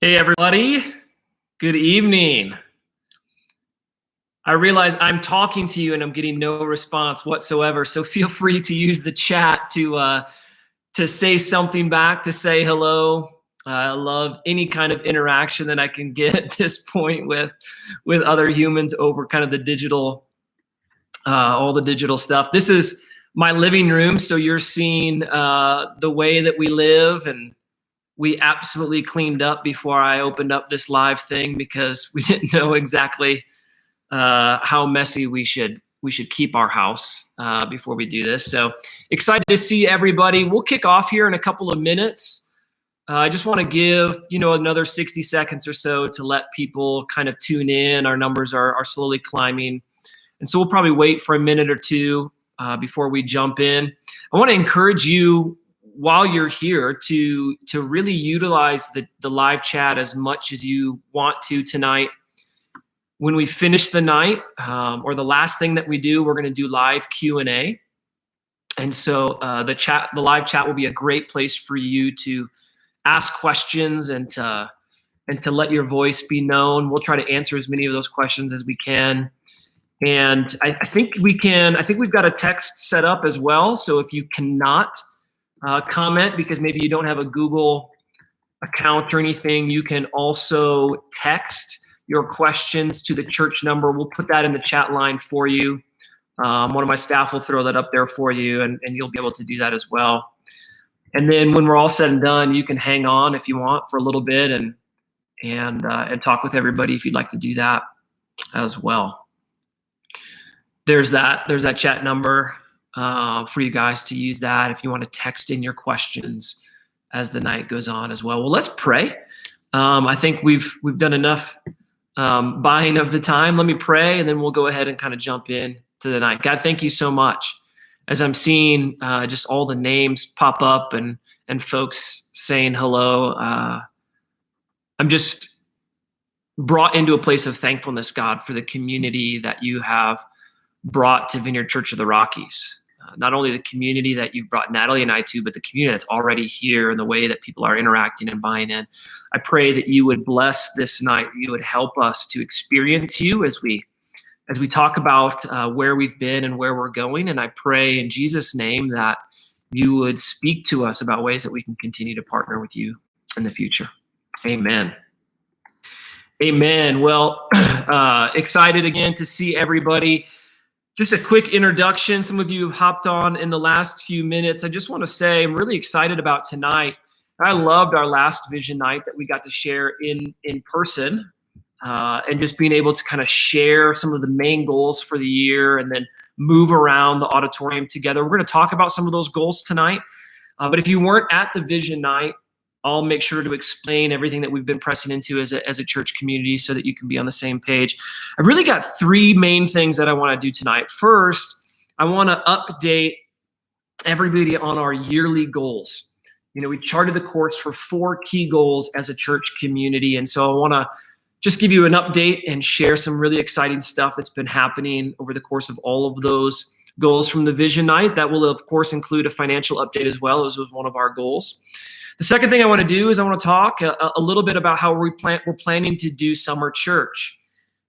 Hey, everybody. Good evening. I realize I'm talking to you and I'm getting no response whatsoever, so feel free to use the chat to say something back, to say hello. I love any kind of interaction that I can get at this point with other humans over kind of the digital, all the digital stuff. This is my living room, so you're seeing the way that we live, and we absolutely cleaned up before I opened up this live thing because we didn't know exactly how messy we should keep our house before we do this. So excited to see everybody. We'll kick off here in a couple of minutes. I just want to give another 60 seconds or so to let people kind of tune in. Our numbers are slowly climbing, and so we'll probably wait for a minute or two before we jump in. I want to encourage you, while you're here, to really utilize the live chat as much as you want to tonight. When we finish the night, or the last thing that we do, we're going to do live Q&A. And so the live chat will be a great place for you to ask questions and to let your voice be known. We'll try to answer as many of those questions as we can. And I think we've got a text set up as well. So if you cannot comment because maybe you don't have a Google account or anything, you can also text your questions to the church number. We'll put that in the chat line for you. One of my staff will throw that up there for you, and you'll be able to do that as well. And then when we're all said and done, you can hang on if you want for a little bit and talk with everybody if you'd like to do that as well. There's that chat number. For you guys to use that if you want to text in your questions as the night goes on as well. Well, let's pray. I think we've done enough buying of the time. Let me pray, and then we'll go ahead and kind of jump in to the night. God, thank you so much. As I'm seeing just all the names pop up and folks saying hello, I'm just brought into a place of thankfulness, God, for the community that you have brought to Vineyard Church of the Rockies. Not only the community that you've brought Natalie and I to, but the community that's already here and the way that people are interacting and buying in. I pray that you would bless this night. You would help us to experience you as we talk about where we've been and where we're going. And I pray in Jesus' name that you would speak to us about ways that we can continue to partner with you in the future. Amen. Amen. Well, excited again to see everybody. Just a quick introduction. Some of you have hopped on in the last few minutes. I just want to say I'm really excited about tonight. I loved our last vision night that we got to share in person, and just being able to kind of share some of the main goals for the year and then move around the auditorium together. We're going to talk about some of those goals tonight. But if you weren't at the vision night, I'll make sure to explain everything that we've been pressing into as a church community so that you can be on the same page. I've really got three main things that I want to do tonight. First, I want to update everybody on our yearly goals. We charted the course for 4 key goals as a church community. And so I want to just give you an update and share some really exciting stuff that's been happening over the course of all of those goals from the vision night. That will, of course, include a financial update as well, as was one of our goals. The second thing I want to do is I want to talk a little bit about how we're planning to do summer church.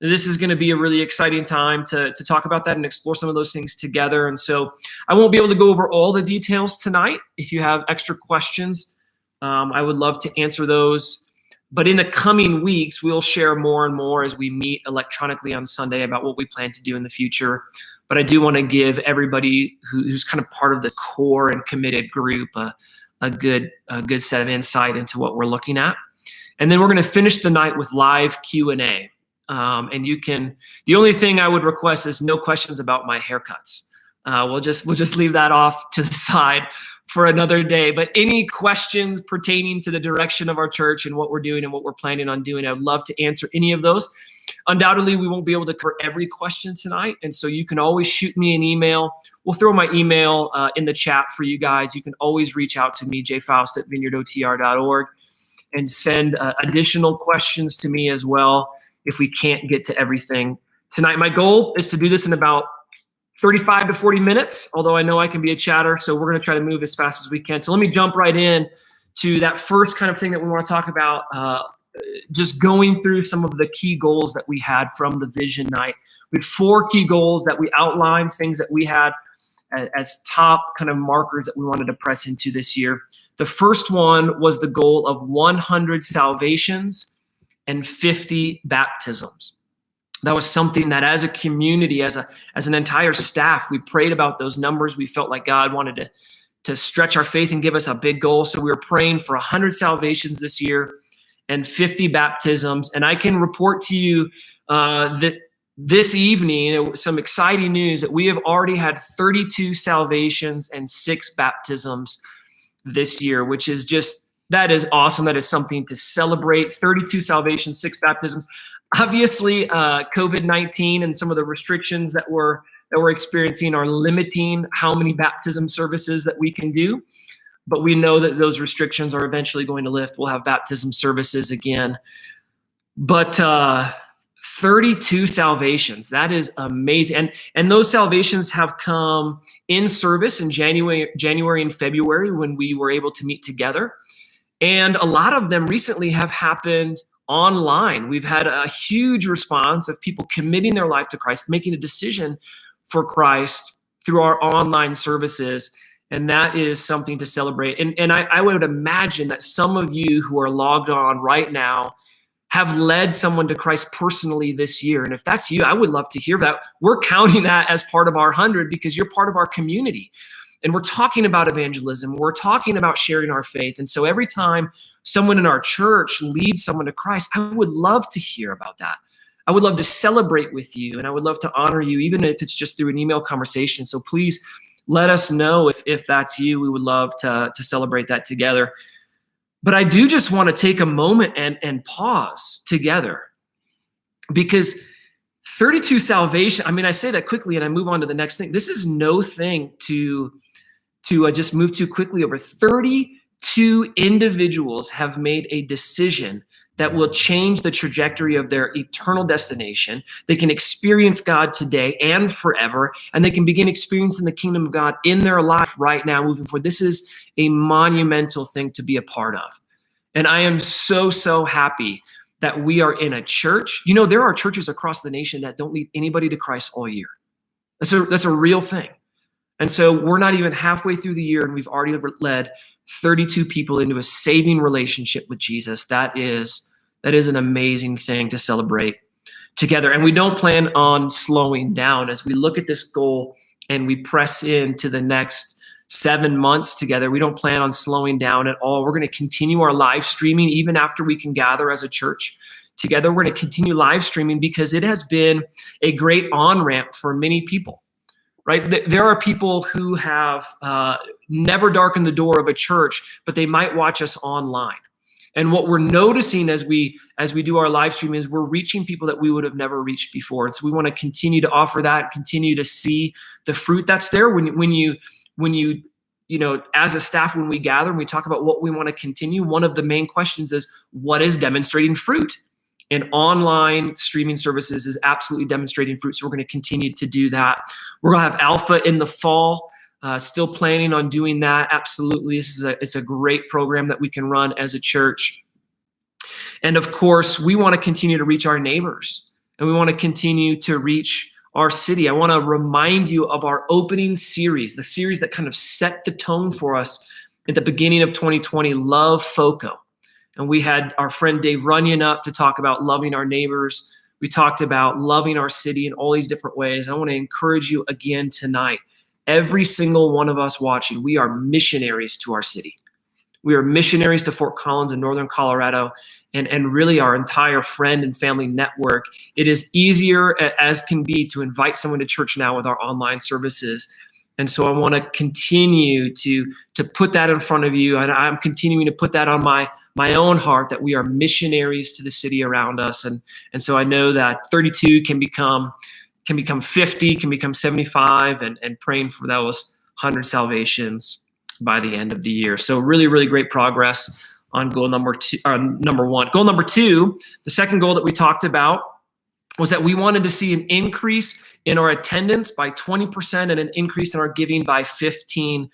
This is going to be a really exciting time to talk about that and explore some of those things together. And so I won't be able to go over all the details tonight. If you have extra questions, I would love to answer those. But in the coming weeks, we'll share more and more as we meet electronically on Sunday about what we plan to do in the future. But I do want to give everybody who's kind of part of the core and committed group a good set of insight into what we're looking at. And then we're going to finish the night with live Q&A. And the only thing I would request is no questions about my haircuts. We'll just leave that off to the side for another day. But any questions pertaining to the direction of our church and what we're doing and what we're planning on doing, I'd love to answer any of those. Undoubtedly, we won't be able to cover every question tonight. And so you can always shoot me an email. We'll throw my email in the chat for you guys. You can always reach out to me, jfaust@vineyardotr.org, and send additional questions to me as well if we can't get to everything tonight. My goal is to do this in about 35 to 40 minutes, although I know I can be a chatter, so we're going to try to move as fast as we can. So let me jump right in to that first kind of thing that we want to talk about, just going through some of the key goals that we had from the vision night. We had 4 key goals that we outlined, things that we had as top kind of markers that we wanted to press into this year. The first one was the goal of 100 salvations and 50 baptisms. That was something that as a community, as an entire staff, we prayed about those numbers. We felt like God wanted to stretch our faith and give us a big goal. So we were praying for 100 salvations this year and 50 baptisms. And I can report to you that this evening, some exciting news that we have already had 32 salvations and 6 baptisms this year, which is just, that is awesome. That is something to celebrate. 32 salvations, 6 baptisms. Obviously, COVID-19 and some of the restrictions that we're experiencing are limiting how many baptism services that we can do. But we know that those restrictions are eventually going to lift. We'll have baptism services again. But 32 salvations, that is amazing. And those salvations have come in service in January and February when we were able to meet together. And a lot of them recently have happened online. We've had a huge response of people committing their life to Christ, making a decision for Christ through our online services. And that is something to celebrate. And I would imagine that some of you who are logged on right now have led someone to Christ personally this year. And if that's you, I would love to hear that. We're counting that as part of our 100 because you're part of our community. And we're talking about evangelism. We're talking about sharing our faith. And so every time someone in our church leads someone to Christ, I would love to hear about that. I would love to celebrate with you, and I would love to honor you, even if it's just through an email conversation. So please let us know if that's you. We would love to celebrate that together. But I do just want to take a moment and pause together, because 32 salvation, I mean, I say that quickly and I move on to the next thing. This is no thing to just move too quickly over. 32 individuals have made a decision that will change the trajectory of their eternal destination. They can experience God today and forever, and they can begin experiencing the kingdom of God in their life right now moving forward. This is a monumental thing to be a part of. And I am so, so happy that we are in a church. You know, there are churches across the nation that don't lead anybody to Christ all year. That's a real thing. And so we're not even halfway through the year, and we've already led 32 people into a saving relationship with Jesus. That is an amazing thing to celebrate together. And we don't plan on slowing down as we look at this goal and we press into the next 7 months together. We don't plan on slowing down at all. We're going to continue our live streaming even after we can gather as a church together. We're going to continue live streaming because it has been a great on-ramp for many people. Right? There are people who have never darkened the door of a church, but they might watch us online. And what we're noticing as we do our live stream is we're reaching people that we would have never reached before. And so we want to continue to offer that, continue to see the fruit that's there when you know, as a staff, when we gather and we talk about what we want to continue, one of the main questions is, what is demonstrating fruit? And online streaming services is absolutely demonstrating fruit. So we're going to continue to do that. We're going to have Alpha in the fall. Still planning on doing that. Absolutely. It's a great program that we can run as a church. And of course, we want to continue to reach our neighbors, and we want to continue to reach our city. I want to remind you of our opening series, the series that kind of set the tone for us at the beginning of 2020, Love FOCO. And we had our friend Dave Runyon up to talk about loving our neighbors. We talked about loving our city in all these different ways. I want to encourage you again tonight. Every single one of us watching, we are missionaries to our city. We are missionaries to Fort Collins in northern Colorado, and really our entire friend and family network. It is easier as can be to invite someone to church now with our online services. And so I want to continue to put that in front of you. And I'm continuing to put that on my own heart, that we are missionaries to the city around us. And so I know that 32 can become 50, can become 75, and praying for those 100 salvations by the end of the year. So really, really great progress on goal number one. Goal number 2, the second goal that we talked about, was that we wanted to see an increase in our attendance by 20% and an increase in our giving by 15%.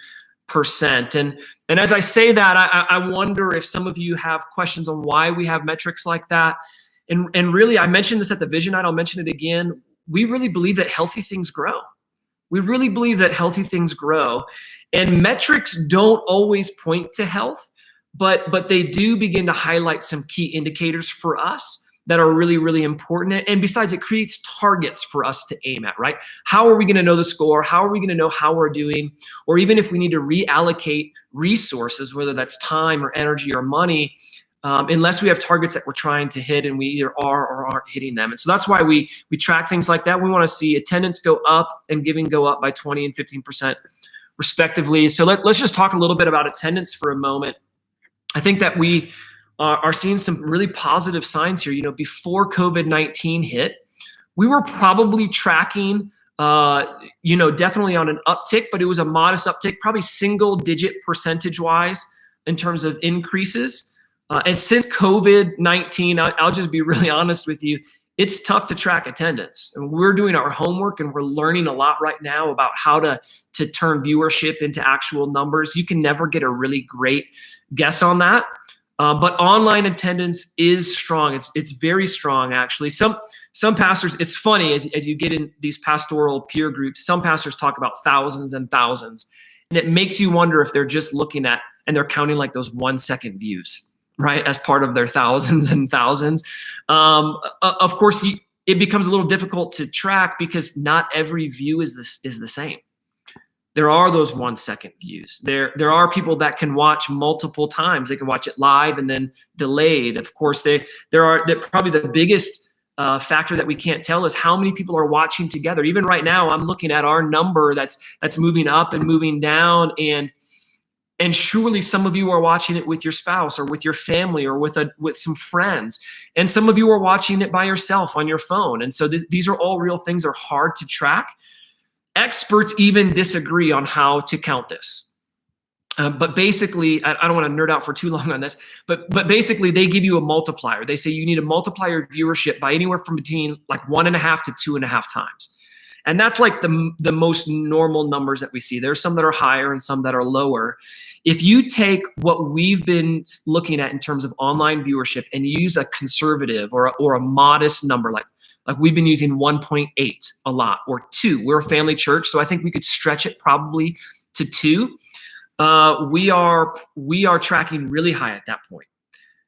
And as I say that, I wonder if some of you have questions on why we have metrics like that. And really, I mentioned this at the vision night. I'll mention it again. We really believe that healthy things grow. We really believe that healthy things grow. And metrics don't always point to health, but they do begin to highlight some key indicators for us that are really, really important. And besides, it creates targets for us to aim at, right? How are we going to know the score? How are we going to know how we're doing? Or even if we need to reallocate resources, whether that's time or energy or money, unless we have targets that we're trying to hit and we either are or aren't hitting them. And so that's why we track things like that. We want to see attendance go up and giving go up by 20 and 15% respectively. So let's just talk a little bit about attendance for a moment. I think that we are seeing some really positive signs here. You know, before COVID-19 hit, we were probably tracking, definitely on an uptick, but it was a modest uptick, probably single digit percentage-wise in terms of increases. And since COVID-19, I'll just be really honest with you, it's tough to track attendance. And we're doing our homework and we're learning a lot right now about how to turn viewership into actual numbers. You can never get a really great guess on that. But online attendance is strong. It's very strong, actually. Some pastors, it's funny, as you get in these pastoral peer groups, some pastors talk about thousands and thousands. And it makes you wonder if they're just looking at, and they're counting like those 1 second views, right, as part of their thousands and thousands. Of course, it becomes a little difficult to track because not every view is the same. There are those 1 second views. There are people that can watch multiple times. They can watch it live and then delayed. Of course, probably the biggest factor that we can't tell is how many people are watching together. Even right now, I'm looking at our number that's moving up and moving down, and surely some of you are watching it with your spouse or with your family or with some friends, and some of you are watching it by yourself on your phone. And so these are all real things. Are hard to track. Experts even disagree on how to count this. But basically, I don't want to nerd out for too long on this, but basically they give you a multiplier. They say you need to multiply your viewership by anywhere from between like 1.5 to 2.5 times. And that's like the most normal numbers that we see. There's some that are higher and some that are lower. If you take what we've been looking at in terms of online viewership and you use a conservative or a modest number, like we've been using 1.8 a lot, or 2. We're a family church, so I think we could stretch it probably to 2. We are tracking really high at that point.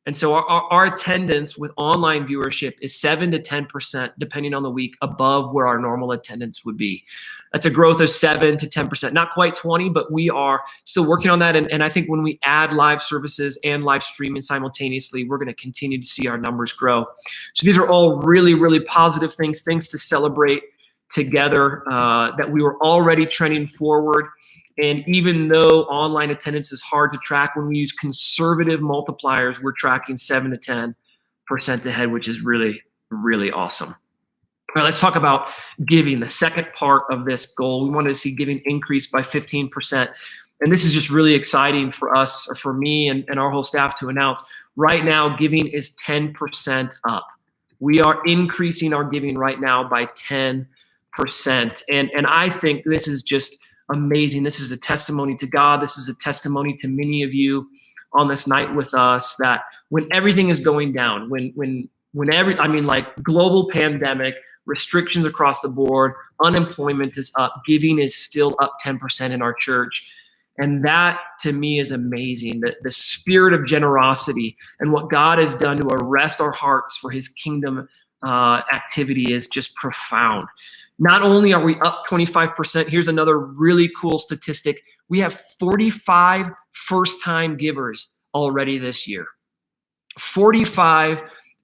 And so our attendance with online viewership is 7 to 10%, depending on the week, above where our normal attendance would be. That's a growth of 7 to 10%, not quite 20, but we are still working on that. And I think when we add live services and live streaming simultaneously, we're going to continue to see our numbers grow. So these are all really, really positive things to celebrate together, that we were already trending forward. And even though online attendance is hard to track, when we use conservative multipliers, we're tracking 7 to 10% ahead, which is really, really awesome. All right, let's talk about giving, the second part of this goal. We wanted to see giving increase by 15%. And this is just really exciting for us, or for me and our whole staff to announce. Right now, giving is 10% up. We are increasing our giving right now by 10%. And I think this is just amazing. This is a testimony to God. This is a testimony to many of you on this night with us, that when everything is going down, when global pandemic, restrictions across the board, unemployment is up, giving is still up 10% in our church. And that to me is amazing. The spirit of generosity and what God has done to arrest our hearts for his kingdom activity is just profound. Not only are we up 25%, here's another really cool statistic. We have 45 first-time givers already this year. 45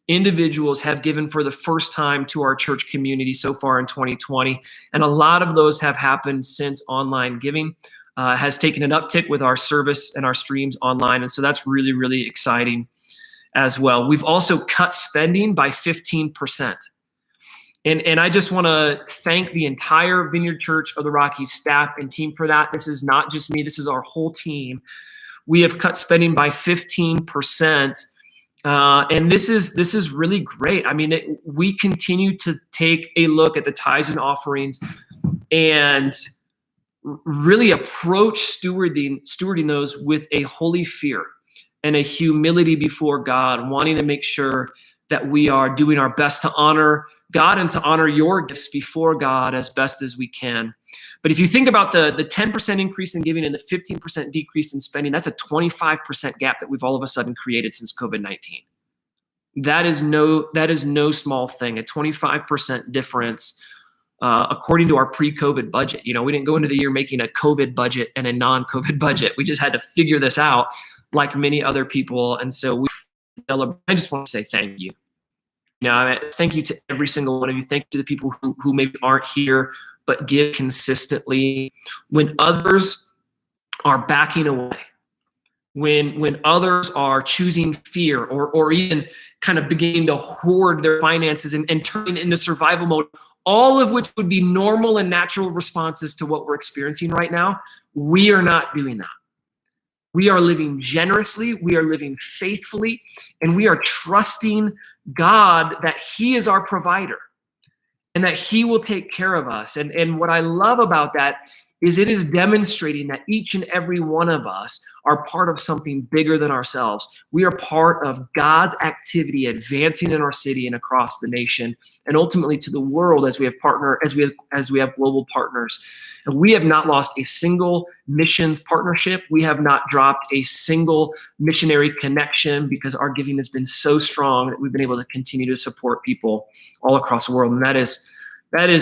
individuals have given for the first time to our church community so far in 2020. And a lot of those have happened since online giving has taken an uptick with our service and our streams online. And so that's really, really exciting as well. We've also cut spending by 15%. And I just want to thank the entire Vineyard Church of the Rockies staff and team for that. This is not just me. This is our whole team. We have cut spending by 15%. And this is really great. I mean, we continue to take a look at the tithes and offerings, and really approach stewarding those with a holy fear and a humility before God, wanting to make sure that we are doing our best to honor God and to honor your gifts before God as best as we can. But if you think about the 10% increase in giving and the 15% decrease in spending, that's a 25% gap that we've all of a sudden created since COVID-19. That is no small thing, a 25% difference. According to our pre-COVID budget. We didn't go into the year making a COVID budget and a non-COVID budget. We just had to figure this out like many other people. And so we celebrate. I just want to say thank you. Thank you to every single one of you. Thank you to the people who maybe aren't here, but give consistently. When others are backing away, when others are choosing fear or even kind of beginning to hoard their finances and turning into survival mode, all of which would be normal and natural responses to what we're experiencing right now, we are not doing that. We are living generously, we are living faithfully, and we are trusting God that He is our provider and that He will take care of us. And what I love about that is it is demonstrating that each and every one of us are part of something bigger than ourselves. We are part of God's activity advancing in our city and across the nation, and ultimately to the world as we have global partners. And we have not lost a single missions partnership. We have not dropped a single missionary connection because our giving has been so strong that we've been able to continue to support people all across the world. And that is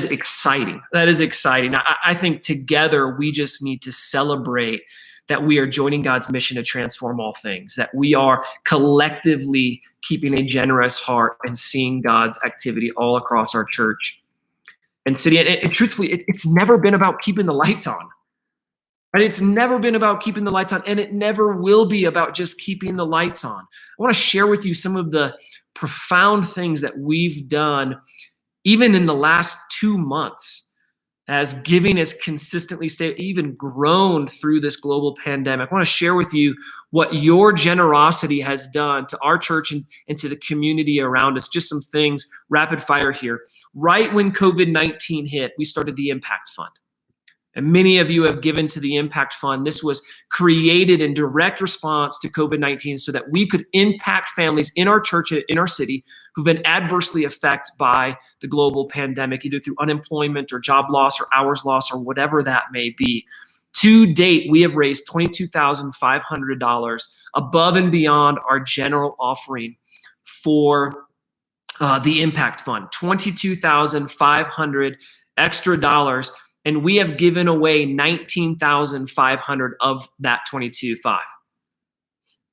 exciting. That is exciting. I think together we just need to celebrate that we are joining God's mission to transform all things, that we are collectively keeping a generous heart and seeing God's activity all across our church and city. And truthfully, it's never been about keeping the lights on. Right? It's never been about keeping the lights on, and it never will be about just keeping the lights on. I want to share with you some of the profound things that we've done even in the last 2 months, as giving has consistently stayed, even grown through this global pandemic. I want to share with you what your generosity has done to our church and to the community around us. Just some things, rapid fire here. Right when COVID-19 hit, we started the Impact Fund. And many of you have given to the Impact Fund. This was created in direct response to COVID-19 so that we could impact families in our church, in our city, who've been adversely affected by the global pandemic, either through unemployment or job loss or hours loss or whatever that may be. To date, we have raised $22,500 above and beyond our general offering for the Impact Fund, $22,500 extra dollars. And we have given away $19,500 of that $22,500.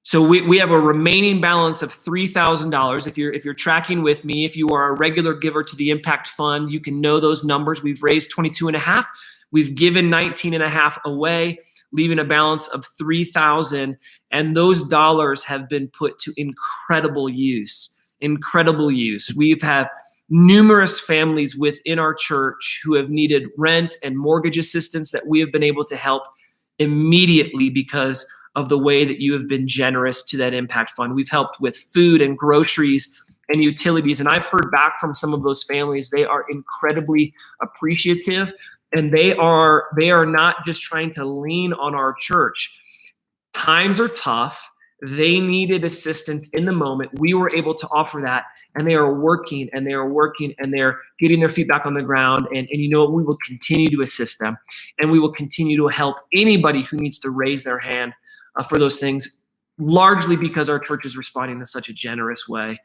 So we have a remaining balance of $3,000. If you're tracking with me, if you are a regular giver to the Impact Fund, you can know those numbers. We've raised $22,500. We've given $19,500 away, leaving a balance of $3,000. And those dollars have been put to incredible use. Incredible use. We've had numerous families within our church who have needed rent and mortgage assistance that we have been able to help immediately because of the way that you have been generous to that Impact Fund. We've helped with food and groceries and utilities. And I've heard back from some of those families. They are incredibly appreciative, and they are not just trying to lean on our church. Times are tough. They needed assistance in the moment. We were able to offer that, and they are working and they're getting their feet back on the ground. And you know what? We will continue to assist them, and we will continue to help anybody who needs to raise their hand for those things, largely because our church is responding in such a generous way.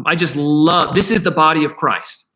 I just love, this is the body of Christ,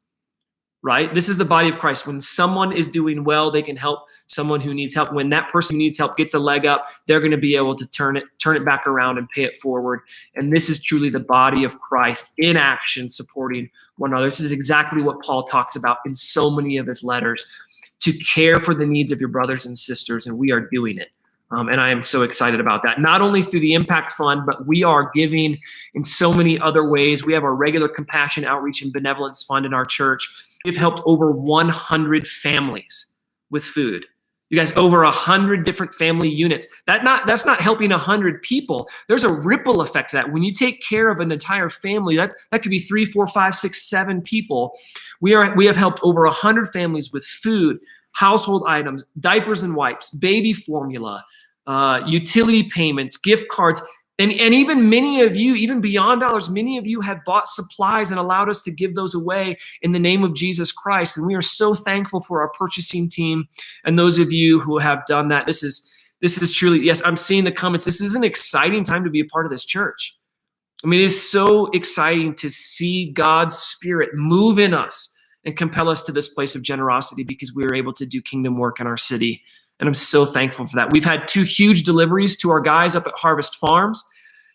right? This is the body of Christ. When someone is doing well, they can help someone who needs help. When that person who needs help gets a leg up, they're going to be able to turn it back around and pay it forward. And this is truly the body of Christ in action, supporting one another. This is exactly what Paul talks about in so many of his letters, to care for the needs of your brothers and sisters, and we are doing it. And I am so excited about that. Not only through the Impact Fund, but we are giving in so many other ways. We have our regular Compassion Outreach and Benevolence Fund in our church. We've helped over 100 families with food. You guys, over 100 different family units. That's not helping 100 people. There's a ripple effect to that. When you take care of an entire family, that could be 3, 4, 5, 6, 7 people. We have helped over 100 families with food, household items, diapers and wipes, baby formula, utility payments, gift cards. And even many of you, even beyond dollars, many of you have bought supplies and allowed us to give those away in the name of Jesus Christ. And we are so thankful for our purchasing team and those of you who have done that. This is truly, yes, I'm seeing the comments. This is an exciting time to be a part of this church. I mean, it is so exciting to see God's Spirit move in us and compel us to this place of generosity because we are able to do kingdom work in our city. And I'm so thankful for that. We've had 2 huge deliveries to our guys up at Harvest Farms.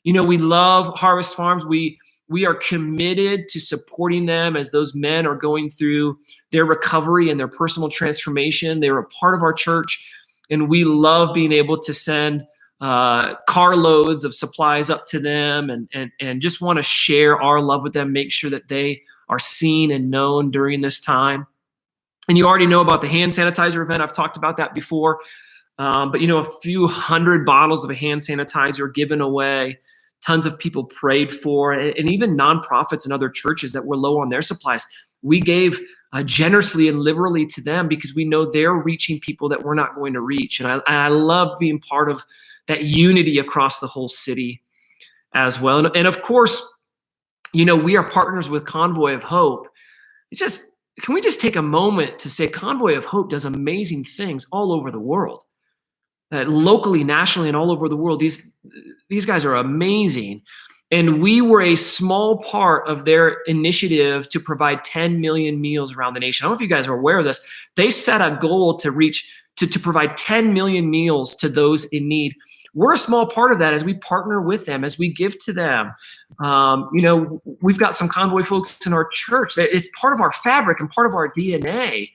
You know, we love Harvest Farms. We are committed to supporting them as those men are going through their recovery and their personal transformation. They're a part of our church, and we love being able to send carloads of supplies up to them and just want to share our love with them, make sure that they are seen and known during this time. And you already know about the hand sanitizer event. I've talked about that before. But, you know, a few hundred bottles of a hand sanitizer given away. Tons of people prayed for, and even nonprofits and other churches that were low on their supplies. We gave generously and liberally to them because we know they're reaching people that we're not going to reach. And I love being part of that unity across the whole city as well. And of course, you know, we are partners with Convoy of Hope. Can we just take a moment to say Convoy of Hope does amazing things all over the world, locally, nationally, and all over the world. These guys are amazing. And we were a small part of their initiative to provide 10 million meals around the nation. I don't know if you guys are aware of this. They set a goal to provide 10 million meals to those in need. We're a small part of that as we partner with them, as we give to them. You know, we've got some Convoy folks in our church. It's part of our fabric and part of our DNA.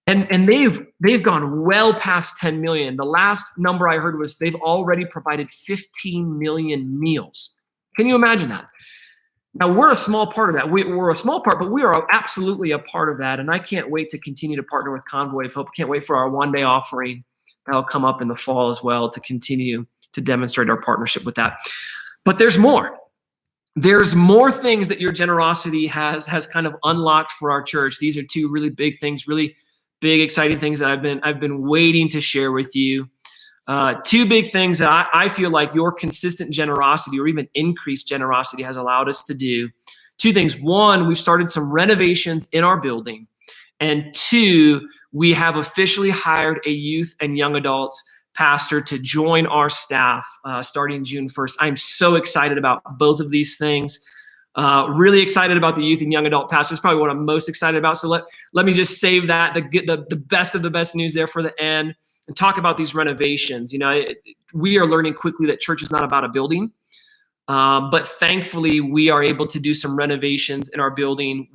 And they've gone well past 10 million. The last number I heard was they've already provided 15 million meals. Can you imagine that? Now, we're a small part of that. We're a small part, but we are absolutely a part of that. And I can't wait to continue to partner with Convoy of Hope. Can't wait for our one-day offering that'll come up in the fall as well to continue to demonstrate our partnership with that. But there's more. There's more things that your generosity has kind of unlocked for our church. These are 2 really big things, really big, exciting things that I've been waiting to share with you. 2 big things that I feel like your consistent generosity or even increased generosity has allowed us to do. 2 things. 1, we've started some renovations in our building. And 2, we have officially hired a youth and young adults pastor to join our staff starting June 1st. I'm so excited about both of these things. Really excited about the youth and young adult pastor. It's probably what I'm most excited about. So let me just save that, the best of the best news there for the end, and talk about these renovations. You know, we are learning quickly that church is not about a building. But thankfully, we are able to do some renovations in our building.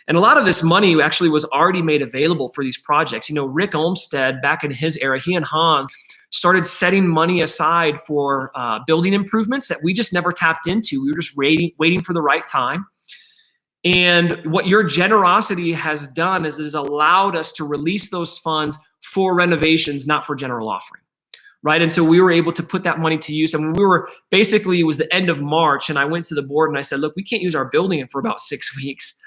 And a lot of this money actually was already made available for these projects. You know, Rick Olmsted, back in his era, he and Hans started setting money aside for building improvements that we just never tapped into. We were just waiting for the right time. And what your generosity has done is it has allowed us to release those funds for renovations, not for general offering. Right. And so we were able to put that money to use. And it was the end of March, and I went to the board and I said, look, we can't use our building for about 6 weeks.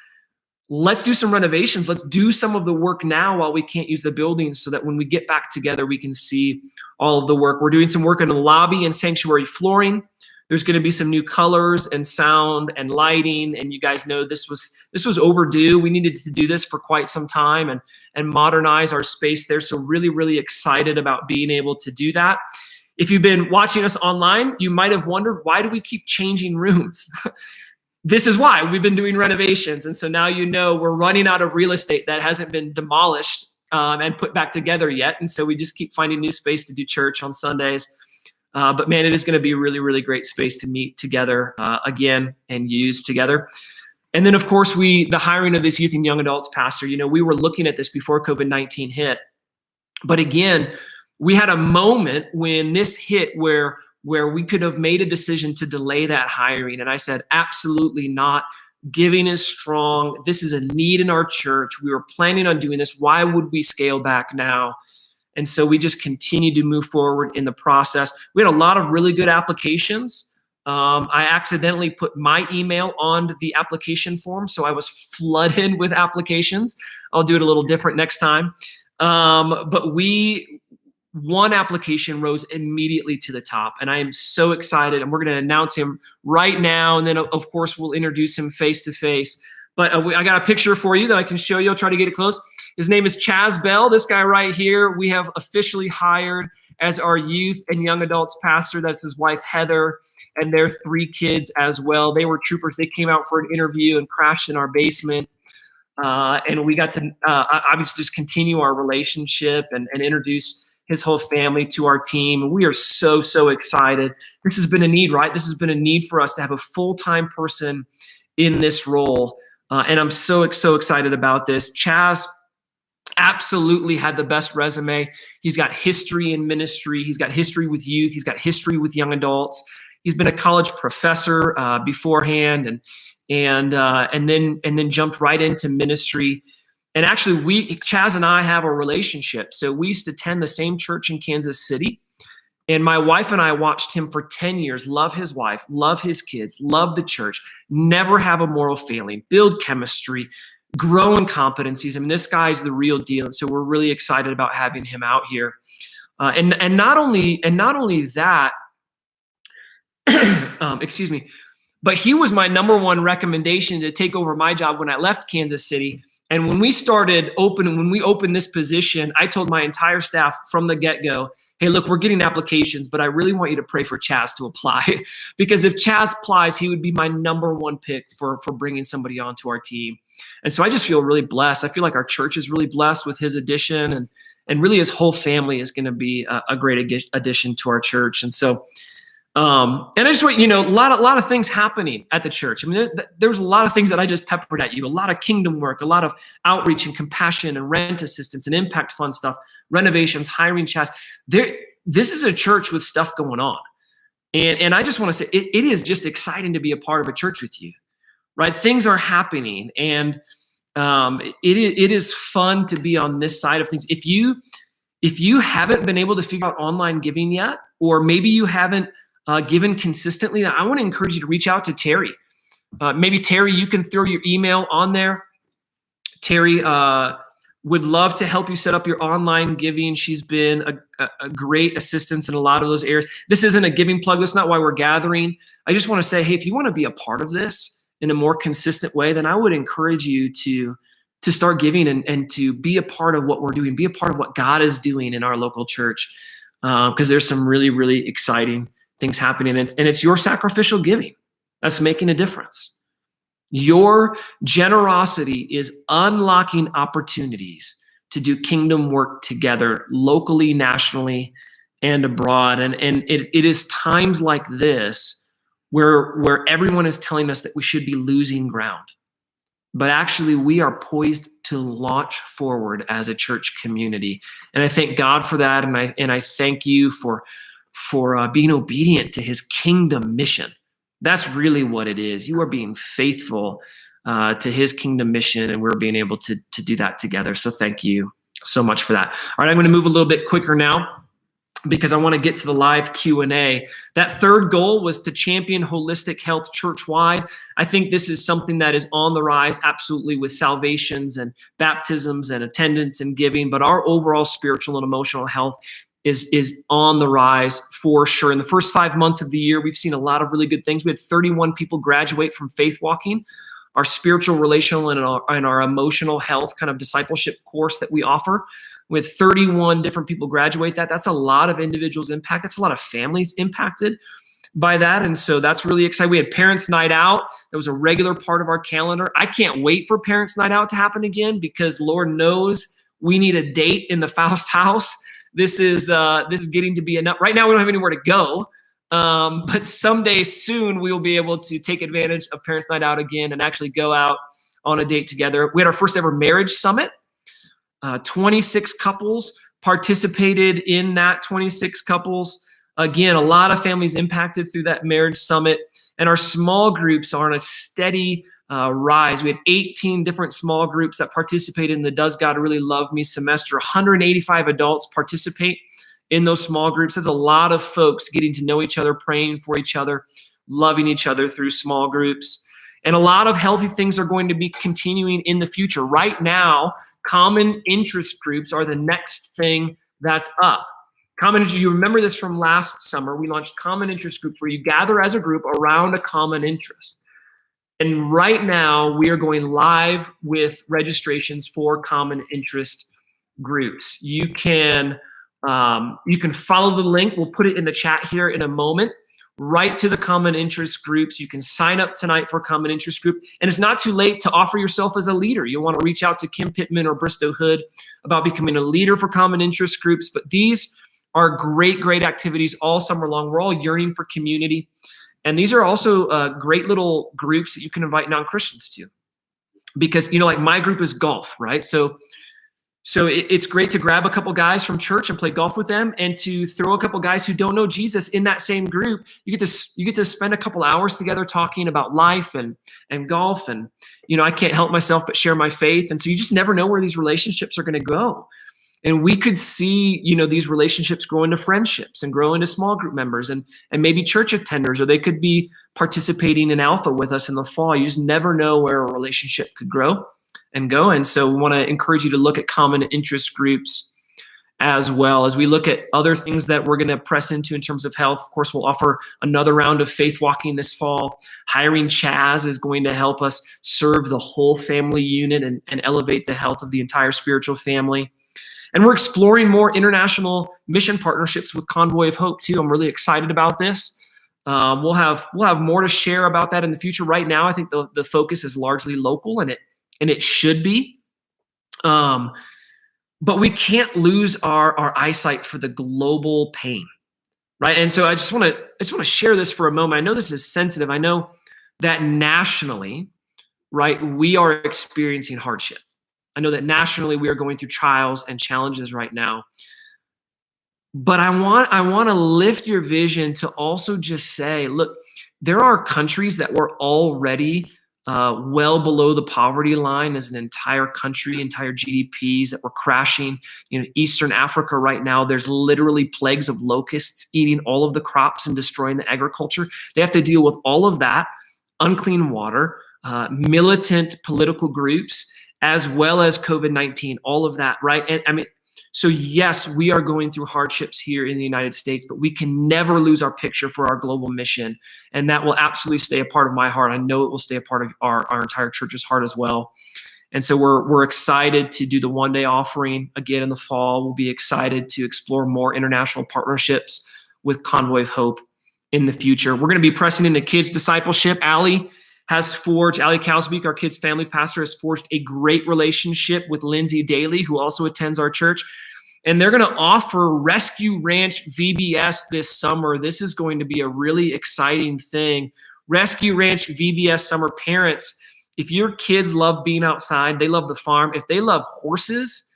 Let's do some renovations. Let's do some of the work now while we can't use the building so that when we get back together, we can see all of the work. We're doing some work in the lobby and sanctuary flooring. There's going to be some new colors and sound and lighting. And you guys know this was overdue. We needed to do this for quite some time and modernize our space there. So really, really excited about being able to do that. If you've been watching us online, you might have wondered, why do we keep changing rooms? This is why. We've been doing renovations. And so now you know we're running out of real estate that hasn't been demolished and put back together yet. And so we just keep finding new space to do church on Sundays. But man, it is going to be a really, really great space to meet together again and use together. And then, of course, the hiring of this youth and young adults pastor, you know, we were looking at this before COVID-19 hit. But again, we had a moment when this hit where we could have made a decision to delay that hiring. And I said, absolutely not. Giving is strong. This is a need in our church. We were planning on doing this. Why would we scale back now? And so we just continued to move forward in the process. We had a lot of really good applications. I accidentally put my email on the application form, so I was flooded with applications. I'll do it a little different next time. But one application rose immediately to the top, and I am so excited. And we're going to announce him right now, and then of course we'll introduce him face to face. But I got a picture for you that I can show you. I'll try to get it close. His name is Chaz Bell. This guy right here, we have officially hired as our youth and young adults pastor. That's his wife, Heather, and their 3 kids as well. They were troopers. They came out for an interview and crashed in our basement. And we got to obviously just continue our relationship and introduce his whole family to our team. And we are so, so excited. This has been a need, right? This has been a need for us to have a full-time person in this role. And I'm so excited about this. Chaz absolutely had the best resume. He's got history in ministry. He's got history with youth. He's got history with young adults. He's been a college professor beforehand, and then jumped right into ministry. And actually, Chaz and I have a relationship. So we used to attend the same church in Kansas City. And my wife and I watched him for 10 years, love his wife, love his kids, love the church, never have a moral failing, build chemistry, grow in competencies. I mean, this guy's the real deal. And so we're really excited about having him out here. And not only that, excuse me, but he was my number one recommendation to take over my job when I left Kansas City. And when we opened this position, I told my entire staff from the get-go, hey, look, we're getting applications, but I really want you to pray for Chaz to apply. Because if Chaz applies, he would be my number one pick for bringing somebody onto our team. And so I just feel really blessed. I feel like our church is really blessed with his addition, and really his whole family is going to be a great addition to our church. And so, and I just want, a lot of things happening at the church. I mean, there's a lot of things that I just peppered at you, a lot of kingdom work, a lot of outreach and compassion and rent assistance and impact fund stuff, renovations, hiring Chaz. This is a church with stuff going on. And I just want to say, it is just exciting to be a part of a church with you, right? Things are happening, and it is fun to be on this side of things. If you haven't been able to figure out online giving yet, or maybe you haven't given consistently, I want to encourage you to reach out to Terry. Maybe Terry, you can throw your email on there. Terry would love to help you set up your online giving. She's been a great assistance in a lot of those areas. This isn't a giving plug. That's not why we're gathering. I just want to say, hey, if you want to be a part of this in a more consistent way, then I would encourage you to start giving and to be a part of what we're doing, be a part of what God is doing in our local church, because there's some really, really exciting things happening. And it's your sacrificial giving that's making a difference. Your generosity is unlocking opportunities to do kingdom work together locally, nationally, and abroad. And it is times like this where everyone is telling us that we should be losing ground. But actually, we are poised to launch forward as a church community. And I thank God for that. And I thank you for being obedient to his kingdom mission. That's really what it is. You are being faithful to his kingdom mission, and we're being able to do that together. So thank you so much for that. All right, I'm going to move a little bit quicker now because I want to get to the live Q&A. That third goal was to champion holistic health church-wide. I think this is something that is on the rise, absolutely, with salvations and baptisms and attendance and giving, but our overall spiritual and emotional health is on the rise for sure. In the first 5 months of the year, we've seen a lot of really good things. We had 31 people graduate from Faith Walking, our spiritual, relational, and our emotional health kind of discipleship course that we offer. With 31 different people graduate that's a lot of individuals impacted. That's a lot of families impacted by that. And so that's really exciting. We had Parents Night Out. That was a regular part of our calendar. I can't wait for Parents Night Out to happen again, because Lord knows we need a date in the Faust house. This is getting to be enough. Right now, we don't have anywhere to go, but someday soon we will be able to take advantage of Parents Night Out again and actually go out on a date together. We had our first ever marriage summit. 26 couples participated in that. 26 couples. Again, a lot of families impacted through that marriage summit, and our small groups are on a steady rise. We had 18 different small groups that participated in the Does God Really Love Me semester. 185 adults participate in those small groups. There's a lot of folks getting to know each other, praying for each other, loving each other through small groups. And a lot of healthy things are going to be continuing in the future. Right now, Common interest groups are the next thing that's up. You remember this from last summer. We launched common interest groups where you gather as a group around a common interest. And right now we are going live with registrations for common interest groups. You can follow the link. We'll put it in the chat here in a moment. Right to the common interest groups. You can sign up tonight for a common interest group. And it's not too late to offer yourself as a leader. You'll want to reach out to Kim Pittman or Bristow Hood about becoming a leader for common interest groups. But these are great activities all summer long. We're all yearning for community. And these are also great little groups that you can invite non-Christians to. Because, like my group is golf, right? So it's great to grab a couple guys from church and play golf with them, and to throw a couple guys who don't know Jesus in that same group. You get to spend a couple hours together talking about life and golf. And, I can't help myself but share my faith. And so you just never know where these relationships are going to go. And we could see, these relationships grow into friendships and grow into small group members and maybe church attenders, or they could be participating in Alpha with us in the fall. You just never know where a relationship could grow and go. And so we want to encourage you to look at common interest groups as well. As we look at other things that we're going to press into in terms of health. Of course, we'll offer another round of faith walking this fall. Hiring Chaz is going to help us serve the whole family unit and elevate the health of the entire spiritual family. And we're exploring more international mission partnerships with Convoy of Hope too. I'm really excited about this. We'll have more to share about that in the future. Right now, I think the focus is largely local, and it should be. But we can't lose our eyesight for the global pain, right? And so I just want to share this for a moment. I know this is sensitive. I know that nationally, right, we are experiencing hardship. I know that nationally we are going through trials and challenges right now. But I want to lift your vision to also just say, look, there are countries that were already well below the poverty line as an entire country, entire GDPs that were crashing. Eastern Africa right now, there's literally plagues of locusts eating all of the crops and destroying the agriculture. They have to deal with all of that, unclean water, militant political groups, as well as COVID-19, all of that, right? And so yes, we are going through hardships here in the United States, but we can never lose our picture for our global mission. And that will absolutely stay a part of my heart. I know it will stay a part of our entire church's heart as well. And so we're excited to do the one-day offering again in the fall. We'll be excited to explore more international partnerships with Convoy of Hope in the future. We're going to be pressing into kids discipleship. Allie Cowsbeek, our kids family pastor, has forged a great relationship with Lindsay Daly, who also attends our church. And they're going to offer Rescue Ranch VBS this summer. This is going to be a really exciting thing. Rescue Ranch VBS summer. Parents, if your kids love being outside, they love the farm, if they love horses,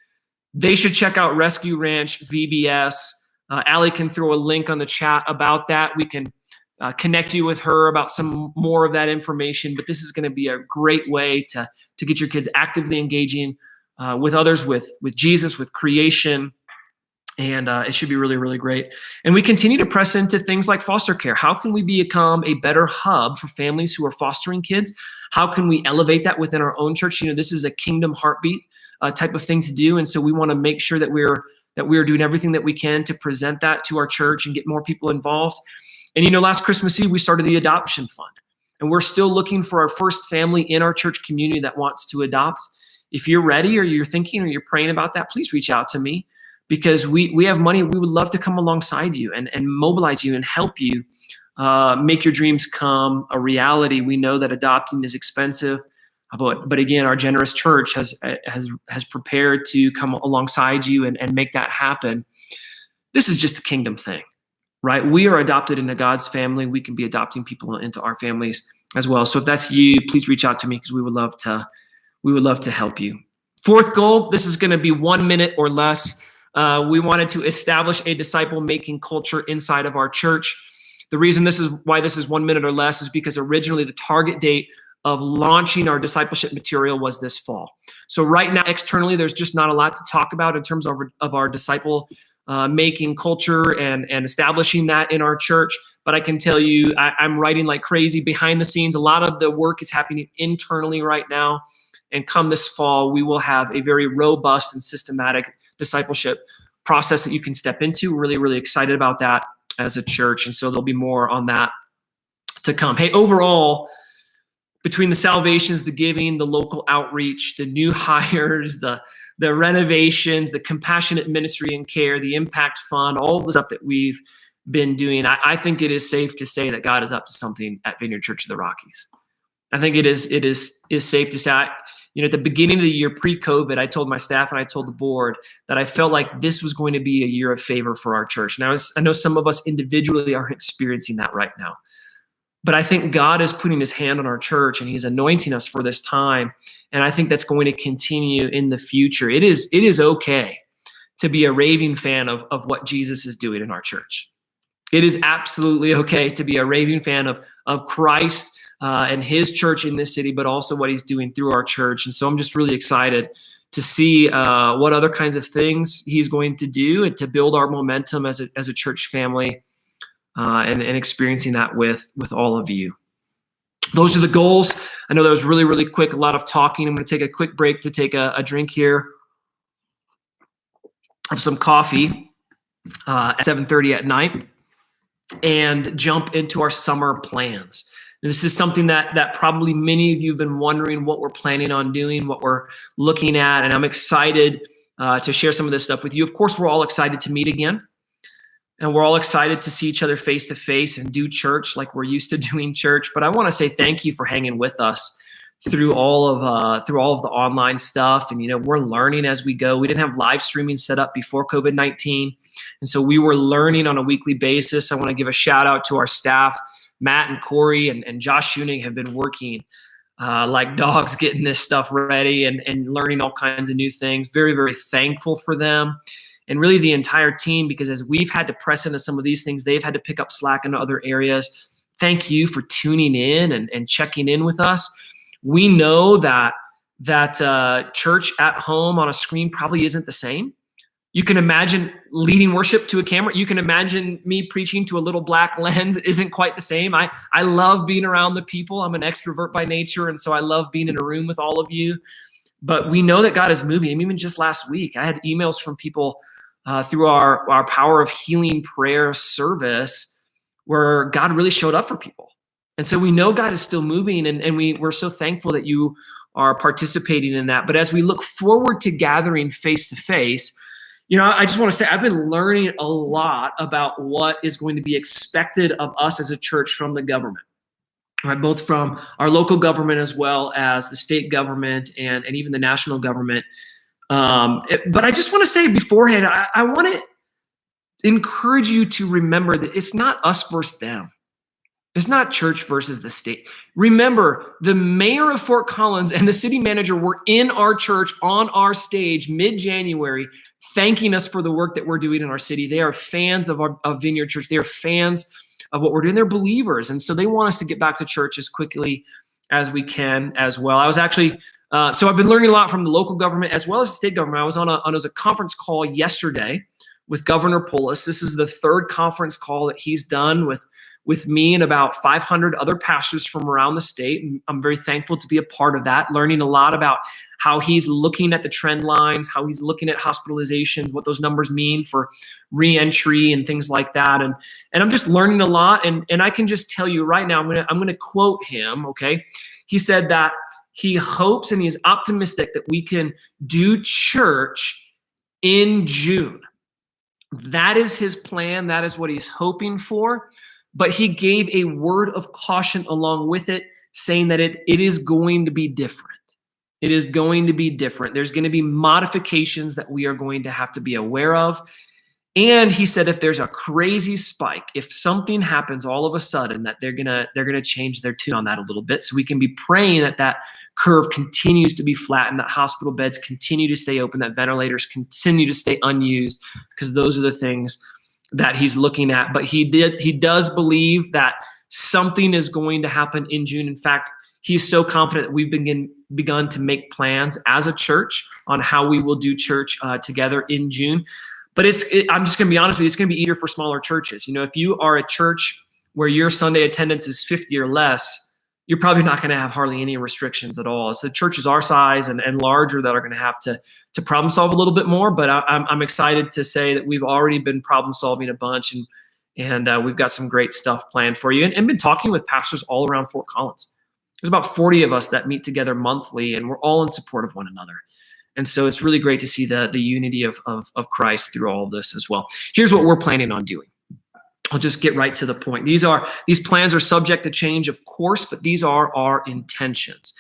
they should check out Rescue Ranch VBS. Allie can throw a link on the chat about that. We can connect you with her about some more of that information. But this is going to be a great way to get your kids actively engaging with others, with Jesus, with creation. And it should be really, really great. And we continue to press into things like foster care. How can we become a better hub for families who are fostering kids? How can we elevate that within our own church? This is a kingdom heartbeat type of thing to do. And so we want to make sure that we're doing everything that we can to present that to our church and get more people involved. And, last Christmas Eve, we started the adoption fund. And we're still looking for our first family in our church community that wants to adopt. If you're ready or you're thinking or you're praying about that, please reach out to me, because we have money. We would love to come alongside you and mobilize you and help you make your dreams come a reality. We know that adopting is expensive, but again, our generous church has prepared to come alongside you and make that happen. This is just a kingdom thing, right? We are adopted into God's family. We can be adopting people into our families as well. So if that's you, please reach out to me, because we would love to help you. Fourth goal, this is going to be 1 minute or less. We wanted to establish a disciple-making culture inside of our church. The reason this is 1 minute or less is because originally the target date of launching our discipleship material was this fall. So right now, externally, there's just not a lot to talk about in terms of our disciple making culture and establishing that in our church. But I can tell you, I'm writing like crazy behind the scenes. A lot of the work is happening internally right now. And come this fall, we will have a very robust and systematic discipleship process that you can step into. We're really, really excited about that as a church. And so there'll be more on that to come. Hey, overall, between the salvations, the giving, the local outreach, the new hires, the renovations, the compassionate ministry and care, the impact fund, all the stuff that we've been doing, I think it is safe to say that God is up to something at Vineyard Church of the Rockies. I think it is safe to say, at the beginning of the year, pre-COVID, I told my staff and I told the board that I felt like this was going to be a year of favor for our church. Now, I know some of us individually are experiencing that right now, but I think God is putting his hand on our church and he's anointing us for this time. And I think that's going to continue in the future. It is okay to be a raving fan of what Jesus is doing in our church. It is absolutely okay to be a raving fan of Christ and his church in this city, but also what he's doing through our church. And so I'm just really excited to see what other kinds of things he's going to do and to build our momentum as a church family and experiencing that with all of you. Those are the goals. I know that was really, really quick, a lot of talking. I'm going to take a quick break to take a drink here of some coffee at 7:30 at night and jump into our summer plans. And this is something that probably many of you have been wondering what we're planning on doing, what we're looking at, and I'm excited to share some of this stuff with you. Of course, we're all excited to meet again, and we're all excited to see each other face to face and do church like we're used to doing church. But I want to say thank you for hanging with us through all of the online stuff. And we're learning as we go. We didn't have live streaming set up before COVID-19, and so we were learning on a weekly basis. I want to give a shout out to our staff. Matt and Corey and Josh Schuning have been working like dogs getting this stuff ready and learning all kinds of new things. Very, very thankful for them and really the entire team, because as we've had to press into some of these things, they've had to pick up slack in other areas. Thank you for tuning in and checking in with us. We know that church at home on a screen probably isn't the same. You can imagine leading worship to a camera. You can imagine me preaching to a little black lens isn't quite the same. I love being around the people. I'm an extrovert by nature, and so I love being in a room with all of you. But we know that God is moving. And even just last week, I had emails from people through our Power of Healing prayer service where God really showed up for people. And so we know God is still moving, and we're so thankful that you are participating in that. But as we look forward to gathering face to face, I just want to say I've been learning a lot about what is going to be expected of us as a church from the government, right? Both from our local government as well as the state government and even the national government. But I just want to say beforehand, I want to encourage you to remember that it's not us versus them. It's not church versus the state. Remember, the mayor of Fort Collins and the city manager were in our church on our stage mid-January, thanking us for the work that we're doing in our city. They are fans of Vineyard Church. They are fans of what we're doing. They're believers. And so they want us to get back to church as quickly as we can as well. I was actually, so I've been learning a lot from the local government as well as the state government. I was on a conference call yesterday with Governor Polis. This is the third conference call that he's done with me and about 500 other pastors from around the state. And I'm very thankful to be a part of that, learning a lot about how he's looking at the trend lines, how he's looking at hospitalizations, what those numbers mean for reentry and things like that. And I'm just learning a lot. And I can just tell you right now, I'm gonna quote him, okay? He said that he hopes and he's optimistic that we can do church in June. That is his plan. That is what he's hoping for. But he gave a word of caution along with it, saying that it is going to be different. It is going to be different. There's going to be modifications that we are going to have to be aware of. And he said if there's a crazy spike, if something happens all of a sudden, that they're gonna change their tune on that a little bit. So we can be praying that curve continues to be flattened, that hospital beds continue to stay open, that ventilators continue to stay unused, because those are the things that he's looking at. But he does believe that something is going to happen in June. In fact, he's so confident that we've begun to make plans as a church on how we will do church together in June. But I'm just going to be honest with you, it's going to be easier for smaller churches. If you are a church where your Sunday attendance is 50 or less, you're probably not going to have hardly any restrictions at all. So churches our size and larger that are going to have to problem solve a little bit more. But I'm excited to say that we've already been problem solving a bunch, and we've got some great stuff planned for you, and been talking with pastors all around Fort Collins. There's about 40 of us that meet together monthly, and we're all in support of one another. And so it's really great to see the unity of Christ through all of this as well. Here's what we're planning on doing. I'll just get right to the point. These plans are subject to change, of course, but these are our intentions.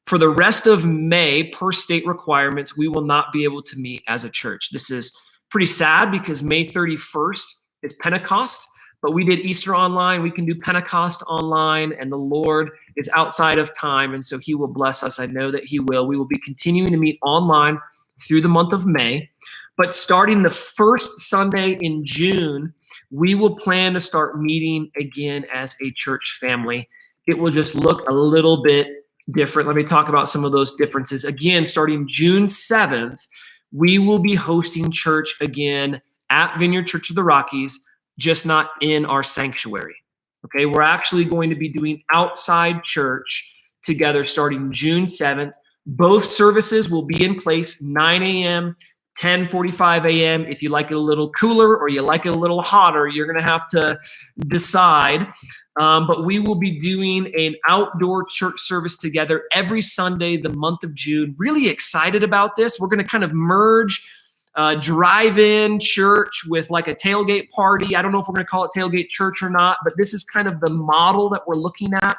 For the rest of May, per state requirements, we will not be able to meet as a church. This is pretty sad because May 31st is Pentecost, but we did Easter online. We can do Pentecost online, and the Lord is outside of time, and so he will bless us. I know that he will. We will be continuing to meet online through the month of May, but starting the first Sunday in June, we will plan to start meeting again as a church family. It will just look a little bit different. Let me talk about some of those differences. Again, starting June 7th, we will be hosting church again at Vineyard Church of the Rockies, just not in our sanctuary. Okay, we're actually going to be doing outside church together starting June 7th. Both services will be in place 9 a.m., 10:45 a.m. If you like it a little cooler or you like it a little hotter, you're going to have to decide. But we will be doing an outdoor church service together every Sunday the month of June. Really excited about this. We're going to kind of merge drive-in church with like a tailgate party. I don't know if we're going to call it tailgate church or not, but this is kind of the model that we're looking at.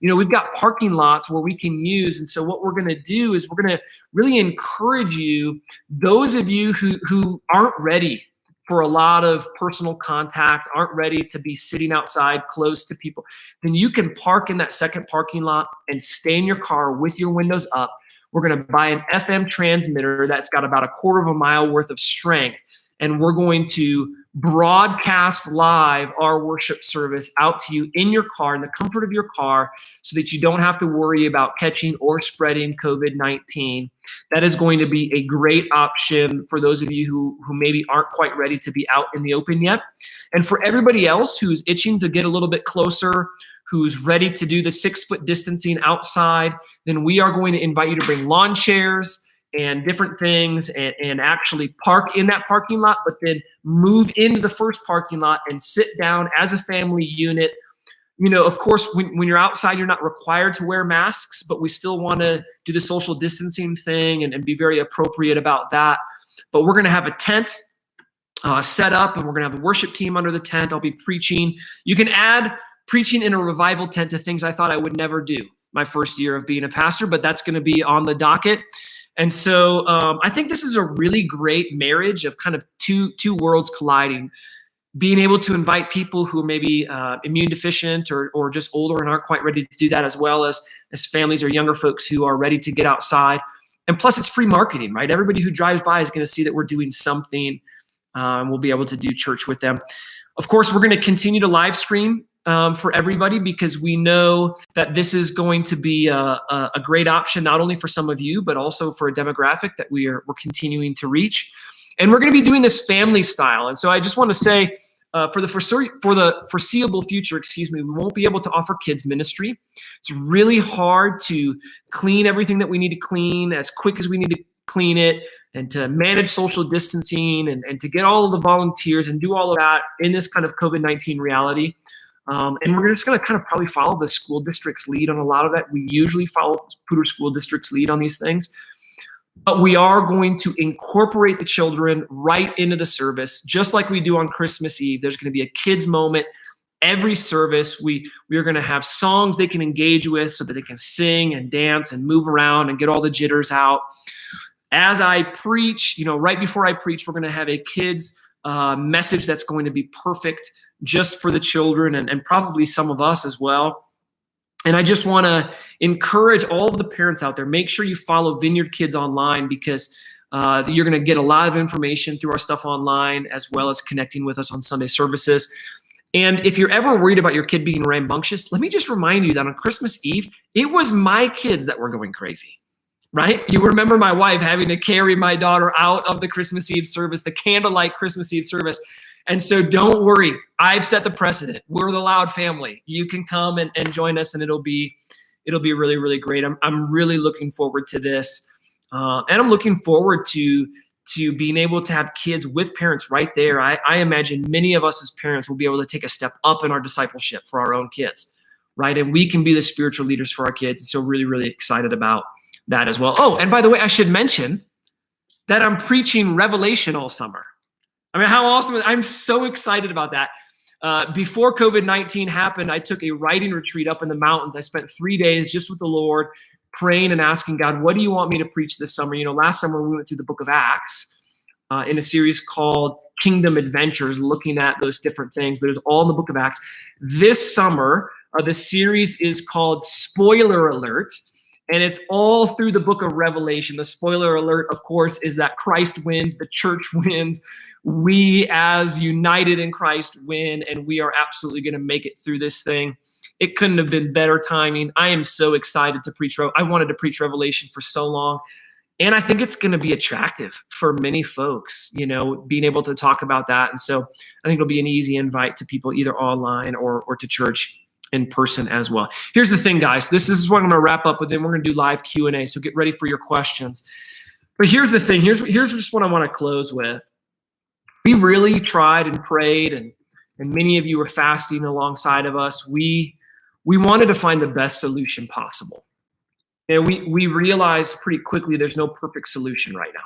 You know, we've got parking lots where we can use. And so what we're going to do is we're going to really encourage you, those of you who aren't ready for a lot of personal contact, aren't ready to be sitting outside close to people, then you can park in that second parking lot and stay in your car with your windows up. We're going to buy an FM transmitter that's got about 1/4 mile worth of strength, and we're going to broadcast live our worship service out to you in your car, in the comfort of your car, so that you don't have to worry about catching or spreading COVID-19. That is going to be a great option for those of you who maybe aren't quite ready to be out in the open yet. And for everybody else who's itching to get a little bit closer, who's ready to do the 6-foot distancing outside, then we are going to invite you to bring lawn chairs and different things and actually park in that parking lot, but then move into the first parking lot and sit down as a family unit. You know, of course, when you're outside, you're not required to wear masks, but we still want to do the social distancing thing and be very appropriate about that. But we're going to have a tent set up, and we're going to have a worship team under the tent. I'll be preaching. You can add preaching in a revival tent to things I thought I would never do my first year of being a pastor, but that's going to be on the docket. And so I think this is a really great marriage of kind of two worlds colliding, being able to invite people who are maybe immune deficient or just older and aren't quite ready to do that, as well as families or younger folks who are ready to get outside. And plus it's free marketing, right? Everybody who drives by is going to see that we're doing something, and we'll be able to do church with them. Of course, we're going to continue to live stream for everybody, because we know that this is going to be a great option, not only for some of you, but also for a demographic that we're continuing to reach. And we're going to be doing this family style. And so I just want to say, for the foreseeable future, we won't be able to offer kids ministry. It's really hard to clean everything that we need to clean as quick as we need to clean it, and to manage social distancing and to get all of the volunteers and do all of that in this kind of COVID-19 reality. And we're just going to kind of probably follow the school district's lead on a lot of that. We usually follow Poudre School District's lead on these things. But we are going to incorporate the children right into the service, just like we do on Christmas Eve. There's going to be a kids moment every service. We are going to have songs they can engage with so that they can sing and dance and move around and get all the jitters out. As I preach, right before I preach, we're going to have a kids message that's going to be perfect just for the children and probably some of us as well. And I just want to encourage all of the parents out there, make sure you follow Vineyard Kids online, because you're going to get a lot of information through our stuff online, as well as connecting with us on Sunday services. And if you're ever worried about your kid being rambunctious, let me just remind you that on Christmas Eve, it was my kids that were going crazy, right? You remember my wife having to carry my daughter out of the Christmas Eve service, the candlelight Christmas Eve service. And so don't worry. I've set the precedent. We're the Loud family. You can come and join us, and it'll be really, really great. I'm really looking forward to this. And I'm looking forward to being able to have kids with parents right there. I imagine many of us as parents will be able to take a step up in our discipleship for our own kids, right? And we can be the spiritual leaders for our kids. And so really, really excited about that as well. Oh, and by the way, I should mention that I'm preaching Revelation all summer. I mean, how awesome. I'm so excited about that. Before COVID-19 happened, I took a writing retreat up in the mountains. I spent 3 days just with the Lord, praying and asking God, what do you want me to preach this summer? You know, last summer we went through the book of Acts in a series called Kingdom Adventures, looking at those different things, but it's all in the book of Acts. This summer, the series is called Spoiler Alert, and it's all through the book of Revelation. The spoiler alert, of course, is that Christ wins, the church wins. We as united in Christ win, and we are absolutely going to make it through this thing. It couldn't have been better timing. I am so excited to preach. I wanted to preach Revelation for so long. And I think it's going to be attractive for many folks, you know, being able to talk about that. And so I think it'll be an easy invite to people either online or to church in person as well. Here's the thing, guys. This is what I'm going to wrap up with. Then we're going to do live Q&A. So get ready for your questions. But here's the thing. Here's just what I want to close with. We really tried and prayed, and many of you were fasting alongside of us. We wanted to find the best solution possible. And we realized pretty quickly there's no perfect solution right now.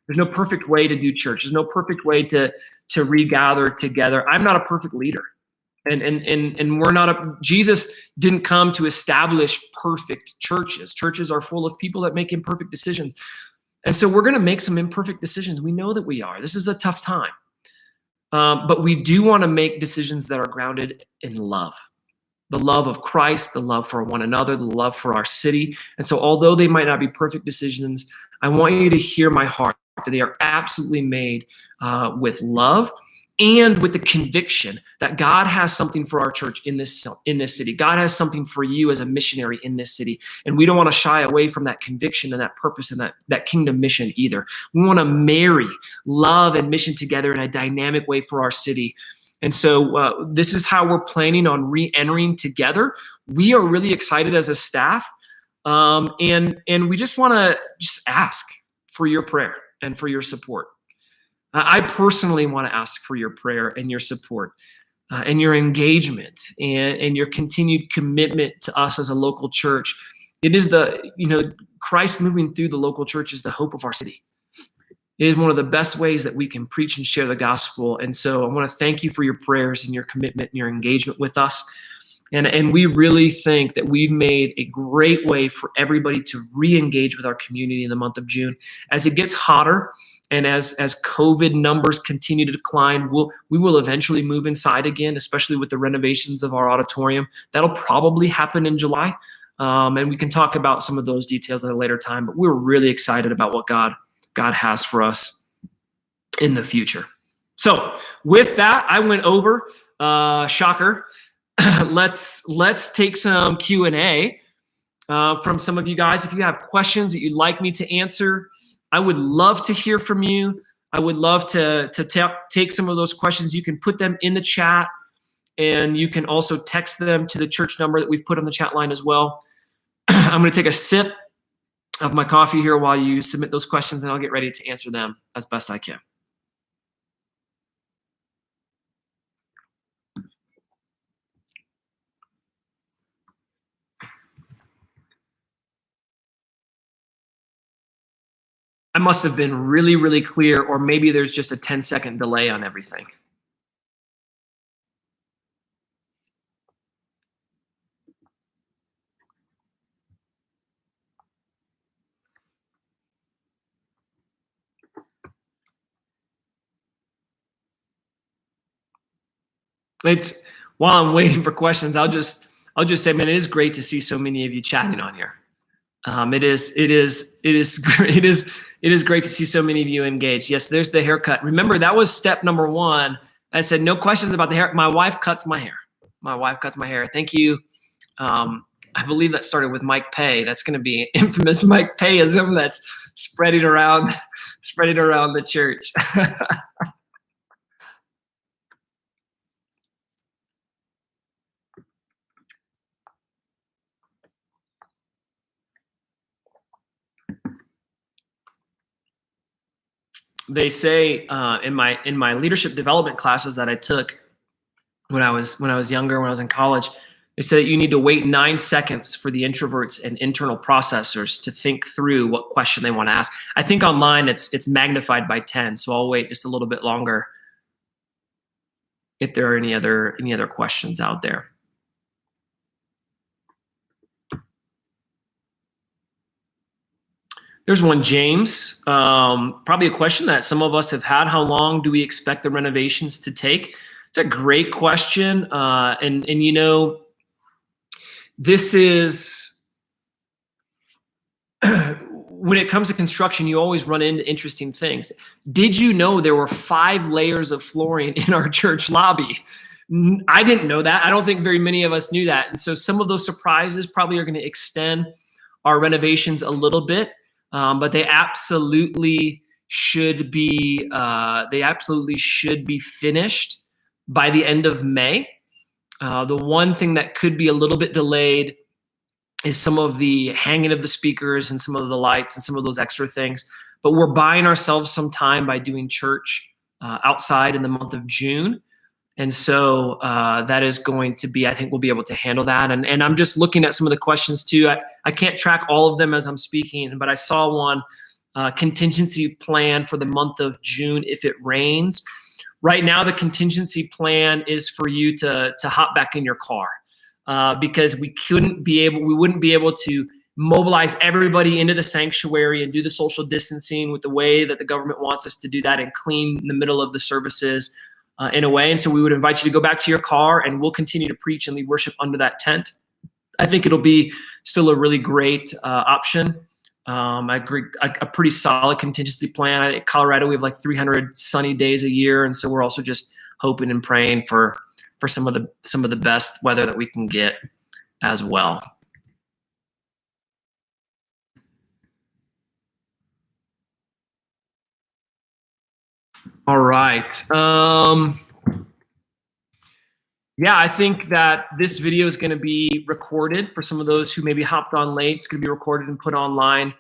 There's no perfect way to do church. There's no perfect way to regather together. I'm not a perfect leader. And we're not Jesus didn't come to establish perfect churches. Churches are full of people that make imperfect decisions. And so we're going to make some imperfect decisions. We know that we are. This is a tough time. But we do want to make decisions that are grounded in love. The love of Christ, the love for one another, the love for our city. And so although they might not be perfect decisions, I want you to hear my heart that they are absolutely made with love and with the conviction that God has something for our church in this city. God has something for you as a missionary in this city. And we don't want to shy away from that conviction and that purpose and that kingdom mission either. We want to marry love and mission together in a dynamic way for our city. And so this is how we're planning on re-entering together. We are really excited as a staff. And we just want to ask for your prayer and for your support. I personally want to ask for your prayer and your support and your engagement and your continued commitment to us as a local church. It is Christ moving through the local church is the hope of our city. It is one of the best ways that we can preach and share the gospel. And so I want to thank you for your prayers and your commitment and your engagement with us. And we really think that we've made a great way for everybody to re-engage with our community in the month of June. As it gets hotter and as COVID numbers continue to decline, we will eventually move inside again, especially with the renovations of our auditorium. That'll probably happen in July. And we can talk about some of those details at a later time, but we're really excited about what God has for us in the future. So with that, I went over, shocker. Let's take some Q&A from some of you guys. If you have questions that you'd like me to answer, I would love to hear from you. I would love to take some of those questions. You can put them in the chat, and you can also text them to the church number that we've put on the chat line as well. I'm going to take a sip of my coffee here while you submit those questions, and I'll get ready to answer them as best I can. I must have been really, really clear, or maybe there's just a 10-second delay on everything. While I'm waiting for questions, I'll just say, man, it is great to see so many of you chatting on here. It is great to see so many of you engaged. Yes, there's the haircut. Remember, that was step number one. I said, no questions about the hair. My wife cuts my hair. Thank you. I believe that started with Mike Pay. That's going to be infamous Mike Payism that's spreading around the church. they say in my leadership development classes that I took when I was younger, when I was in college, they said that you need to wait 9 seconds for the introverts and internal processors to think through what question they want to ask. I think online it's magnified by 10, so I'll wait just a little bit longer if there are any other questions out there. There's one, James. Probably a question that some of us have had. How long do we expect the renovations to take? It's a great question. And you know, this is, when it comes to construction, you always run into interesting things. Did you know there were 5 layers of flooring in our church lobby? I didn't know that. I don't think very many of us knew that. And so some of those surprises probably are going to extend our renovations a little bit. But they absolutely should be finished by the end of May. The one thing that could be a little bit delayed is some of the hanging of the speakers and some of the lights and some of those extra things. But we're buying ourselves some time by doing church outside in the month of June. And so that is going to be, I think we'll be able to handle that. And I'm just looking at some of the questions too. I can't track all of them as I'm speaking, but I saw one contingency plan for the month of June if it rains. Right now, the contingency plan is for you to hop back in your car because we wouldn't be able to mobilize everybody into the sanctuary and do the social distancing with the way that the government wants us to do that and clean the middle of the services in a way. And so we would invite you to go back to your car and we'll continue to preach and lead worship under that tent. I think it'll be still a really great option. I agree, a pretty solid contingency plan. In Colorado, we have like 300 sunny days a year. And so we're also just hoping and praying for some of the best weather that we can get as well. All right. Yeah, I think that this video is going to be recorded for some of those who maybe hopped on late. It's going to be recorded and put online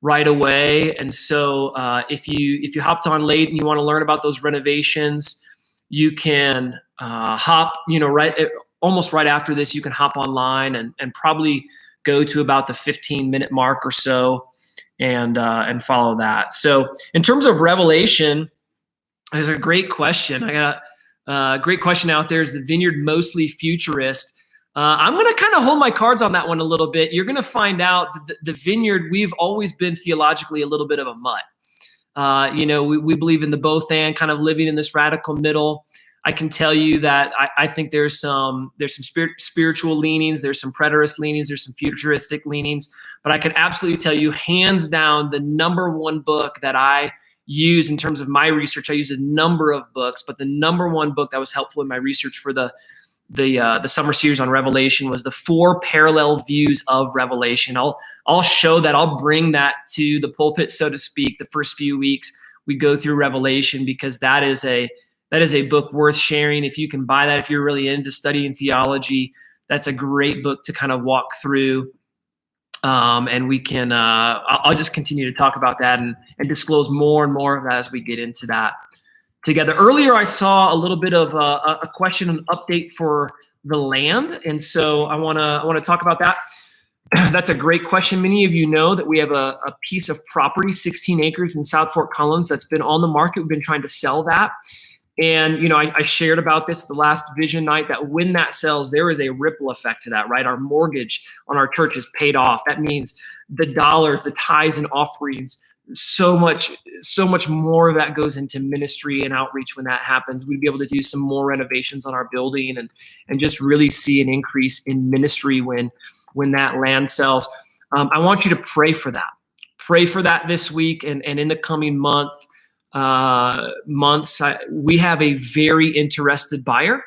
right away. And so if you hopped on late and you want to learn about those renovations, you can hop, almost right after this, you can hop online and probably go to about the 15-minute mark or so and follow that. So in terms of Revelation, there's a great question. I got a great question out there. Is the vineyard mostly futurist? I'm going to kind of hold my cards on that one a little bit. You're going to find out that the vineyard, we've always been theologically a little bit of a mutt. We believe in the both and, kind of living in this radical middle. I can tell you that I think there's some spiritual leanings, there's some preterist leanings, there's some futuristic leanings, but I can absolutely tell you, hands down, the number one book that I use in terms of my research, I used a number of books, but the number one book that was helpful in my research for the summer series on Revelation was the 4 Parallel Views of Revelation. I'll show that. I'll bring that to the pulpit, so to speak. The first few weeks we go through Revelation because that is a book worth sharing. If you can buy that, if you're really into studying theology, that's a great book to kind of walk through. And we can, I'll just continue to talk about that and disclose more and more of that as we get into that together. Earlier, I saw a little bit of a question, an update for the land. And so I want to talk about that. That's a great question. Many of you know that we have a piece of property, 16 acres in South Fort Collins, that's been on the market. We've been trying to sell that. And, I shared about this the last vision night, that when that sells, there is a ripple effect to that, right? Our mortgage on our church is paid off. That means the dollars, the tithes and offerings, so much more of that goes into ministry and outreach when that happens. We'd be able to do some more renovations on our building and just really see an increase in ministry when that land sells. I want you to pray for that. Pray for that this week and in the coming months. We have a very interested buyer.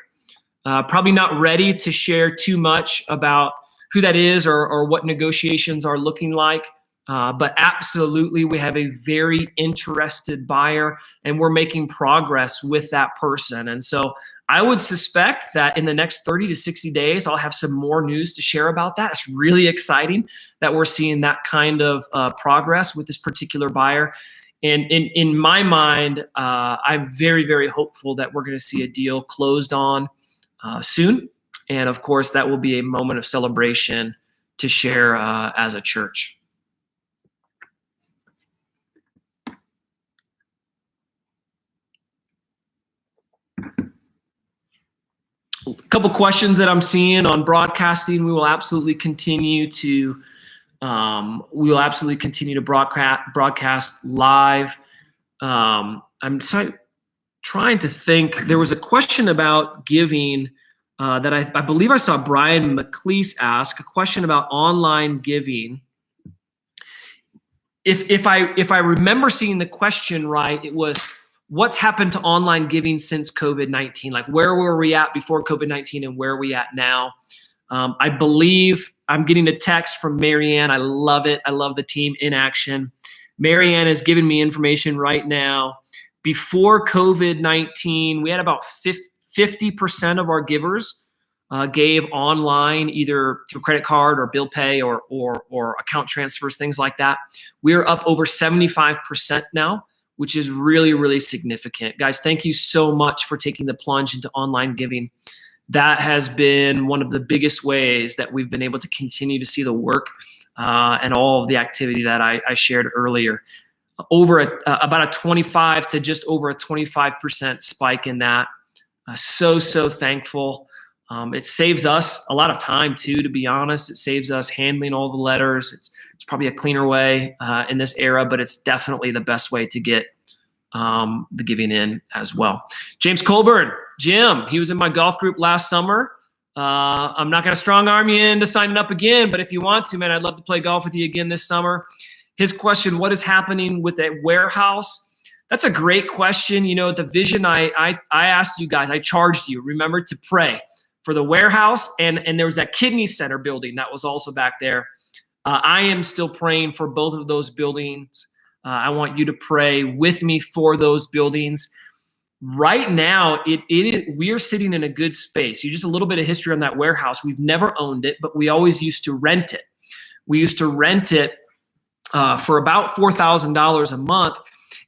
Probably not ready to share too much about who that is or what negotiations are looking like. But absolutely, we have a very interested buyer and we're making progress with that person. And so I would suspect that in the next 30 to 60 days, I'll have some more news to share about that. It's really exciting that we're seeing that kind of progress with this particular buyer. And in my mind, I'm very, very hopeful that we're going to see a deal closed on soon. And of course, that will be a moment of celebration to share as a church. A couple questions that I'm seeing on broadcasting. We will absolutely continue to broadcast live. I'm trying to think. There was a question about giving that I believe I saw Brian McLeese ask a question about online giving. If I remember seeing the question right, it was, what's happened to online giving since COVID-19? Like, where were we at before COVID-19 and where are we at now? I believe I'm getting a text from Marianne. I love it. I love the team in action. Marianne has given me information right now. Before COVID-19, we had about 50% of our givers gave online, either through credit card or bill pay or account transfers, things like that. We're up over 75% now, which is really, really significant. Guys, thank you so much for taking the plunge into online giving. That has been one of the biggest ways that we've been able to continue to see the work and all of the activity that I shared earlier. Over about a 25 to just over a 25% spike in that. So thankful. It saves us a lot of time too, to be honest. It saves us handling all the letters. It's probably a cleaner way in this era, but it's definitely the best way to get the giving in as well. James Colburn, Jim, he was in my golf group last summer. I'm not going to strong arm you into signing up again, but if you want to, man, I'd love to play golf with you again this summer. His question, what is happening with a warehouse? That's a great question. You know, the vision I asked you guys, I charged you, remember, to pray for the warehouse, and there was that kidney center building that was also back there. I am still praying for both of those buildings. I want you to pray with me for those buildings. Right now, we are sitting in a good space. Just a little bit of history on that warehouse. We've never owned it, but we always used to rent it. We used to rent it for about $4,000 a month.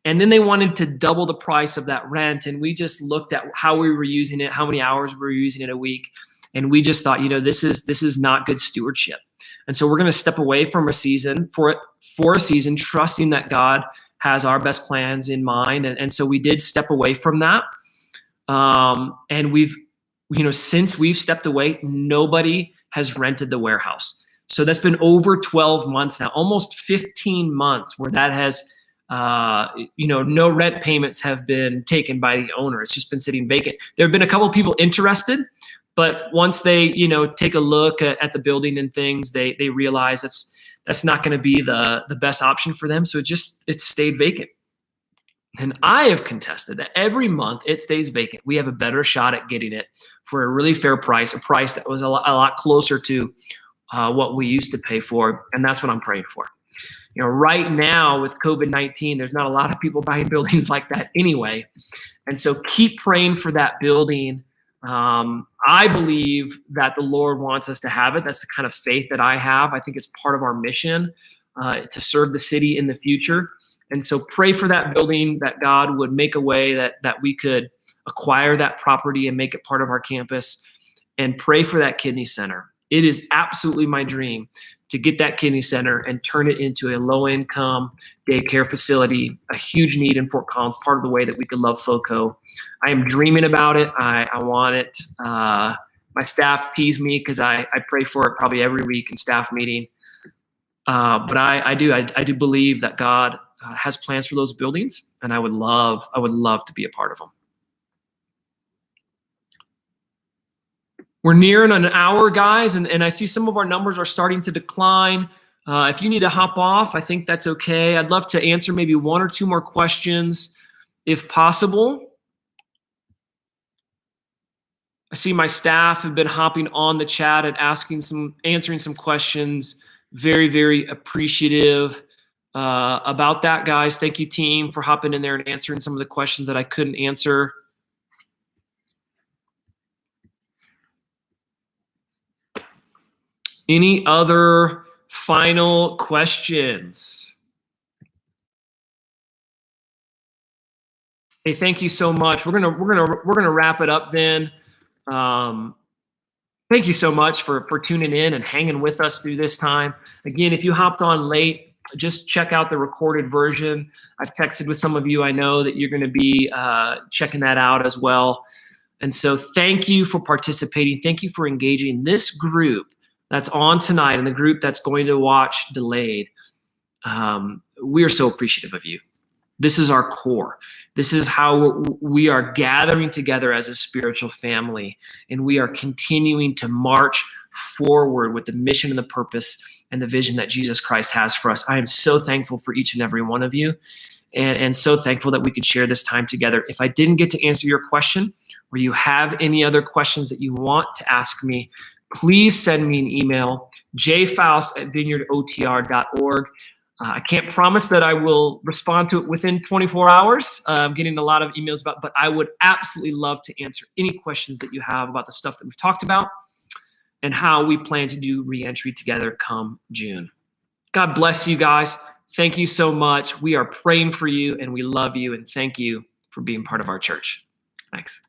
And then they wanted to double the price of that rent. And we just looked at how we were using it, how many hours we were using it a week. And we just thought, you know, this is not good stewardship. And so we're going to step away from a season for a season, trusting that God has our best plans in mind. And so we did step away from that. And we've, you know, since we've stepped away, nobody has rented the warehouse. So that's been over 12 months now, almost 15 months where that has, you know, no rent payments have been taken by the owner. It's just been sitting vacant. There have been a couple of people interested, but once they, you know, take a look at the building and things, they realize that's not going to be the best option for them. So it stayed vacant. And I have contested that every month it stays vacant, we have a better shot at getting it for a really fair price, a price that was a lot closer to what we used to pay for. And that's what I'm praying for. You know, right now with COVID-19, there's not a lot of people buying buildings like that anyway. And so keep praying for that building. I believe that the Lord wants us to have it. That's the kind of faith that I have. I think it's part of our mission to serve the city in the future. And so pray for that building, that God would make a way that we could acquire that property and make it part of our campus, and pray for that kidney center. It is absolutely my dream to get that kidney center and turn it into a low-income daycare facility, a huge need in Fort Collins, part of the way that we could love FOCO. I am dreaming about it. I want it. My staff tease me because I pray for it probably every week in staff meeting. But I do believe that God has plans for those buildings, and I would love to be a part of them. We're nearing an hour, guys, and I see some of our numbers are starting to decline. If you need to hop off, I think that's okay. I'd love to answer maybe one or two more questions if possible. I see my staff have been hopping on the chat and answering some questions. Very, very appreciative about that, guys. Thank you, team, for hopping in there and answering some of the questions that I couldn't answer. Any other final questions? Hey, thank you so much. We're gonna wrap it up then. Thank you so much for tuning in and hanging with us through this time. Again, if you hopped on late, just check out the recorded version. I've texted with some of you. I know that you're going to be checking that out as well. And so thank you for participating. Thank you for engaging this group that's on tonight and the group that's going to watch delayed. We are so appreciative of you. This is our core. This is how we are gathering together as a spiritual family, and we are continuing to march forward with the mission and the purpose and the vision that Jesus Christ has for us. I am so thankful for each and every one of you, and so thankful that we could share this time together. If I didn't get to answer your question, or you have any other questions that you want to ask me, please send me an email, jfaust@vineyardotr.org. I can't promise that I will respond to it within 24 hours. I'm getting a lot of emails but I would absolutely love to answer any questions that you have about the stuff that we've talked about and how we plan to do reentry together come June. God bless you guys. Thank you so much. We are praying for you and we love you, and thank you for being part of our church. Thanks.